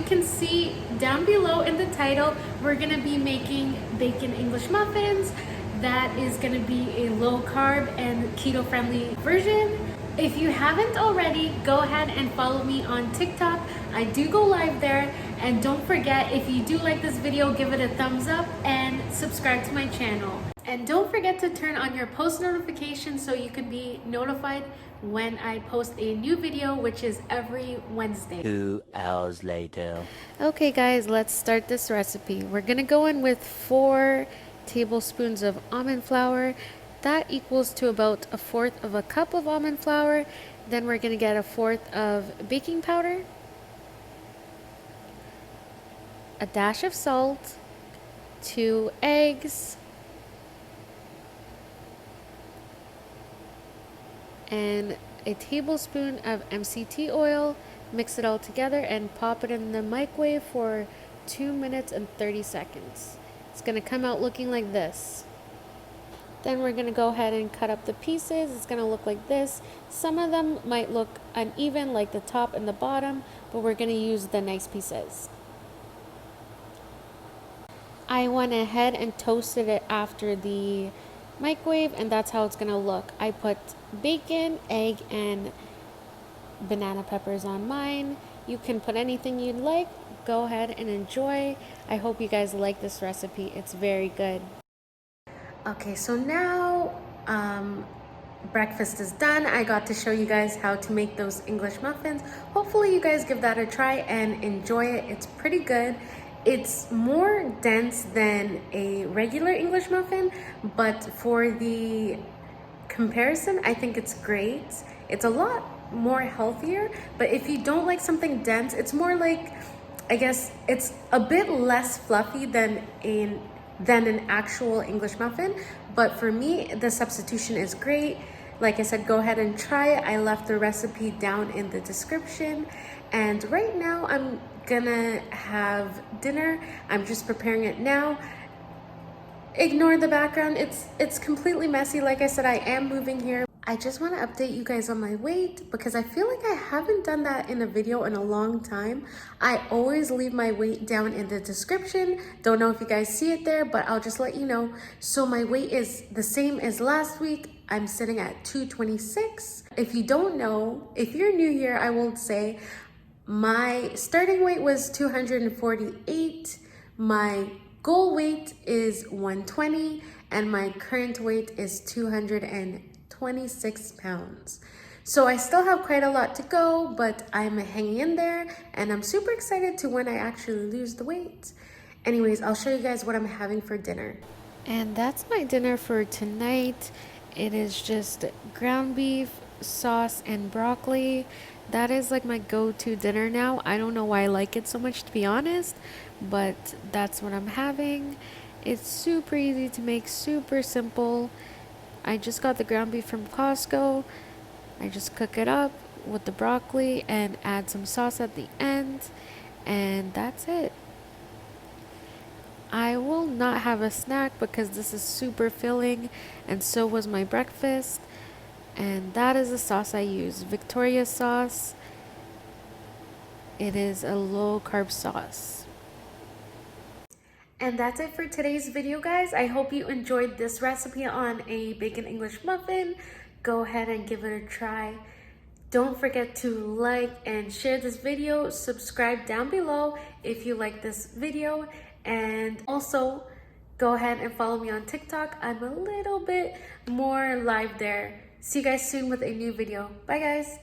can see down below in the title, we're gonna be making bacon English muffins. That is gonna be a low carb and keto friendly version. If you haven't already, go ahead and follow me on TikTok. I do go live there. And don't forget, if you do like this video, give it a thumbs up and subscribe to my channel. And don't forget to turn on your post notifications so you can be notified when I post a new video, which is every Wednesday. 2 hours later. Okay guys, let's start this recipe. We're gonna go in with 4 tablespoons of almond flour. That equals to about 1/4 of a cup of almond flour. Then we're gonna get 1/4 of baking powder, a dash of salt, 2 eggs, and a tablespoon of MCT oil. Mix it all together and pop it in the microwave for 2 minutes and 30 seconds. It's gonna come out looking like this. Then we're gonna go ahead and cut up the pieces. It's gonna look like this. Some of them might look uneven, like the top and the bottom, but we're gonna use the nice pieces. I went ahead and toasted it after the microwave, and that's how it's gonna look. I put bacon, egg, and banana peppers on mine. You can put anything you'd like. Go ahead and enjoy. I hope you guys like this recipe. It's very good. Okay, so now breakfast is done. I got to show you guys how to make those English muffins. Hopefully you guys give that a try and enjoy it. It's pretty good. It's more dense than a regular English muffin, but for the comparison, I think it's great. It's a lot more healthier, but if you don't like something dense, it's more like, I guess it's a bit less fluffy than an actual English muffin. But for me, the substitution is great. Like I said, go ahead and try it. I left the recipe down in the description. And right now I'm gonna have dinner. I'm just preparing it now. Ignore the background. It's completely messy. Like I said, I am moving here. I just want to update you guys on my weight because I feel like I haven't done that in a video in a long time. I always leave my weight down in the description. Don't know if you guys see it there, but I'll just let you know. So my weight is the same as last week. I'm sitting at 226. If you don't know, if you're new here, I will say my starting weight was 248. My goal weight is 120 and my current weight is 226 pounds. So I still have quite a lot to go, but I'm hanging in there and I'm super excited to when I actually lose the weight. Anyways, I'll show you guys what I'm having for dinner. And that's my dinner for tonight. It is just ground beef, sauce, and broccoli. That is like my go-to dinner now. I don't know why I like it so much, to be honest, but that's what I'm having. It's super easy to make, super simple. I just got the ground beef from Costco. I just cook it up with the broccoli and add some sauce at the end, and that's it. I will not have a snack because this is super filling, and so was my breakfast. And that is the sauce I use, Victoria sauce. It is a low carb sauce. And that's it for today's video, guys. I hope you enjoyed this recipe on a bacon English muffin. Go ahead and give it a try. Don't forget to like and share this video. Subscribe down below if you like this video. And also, go ahead and follow me on TikTok. I'm a little bit more live there. See you guys soon with a new video. Bye, guys.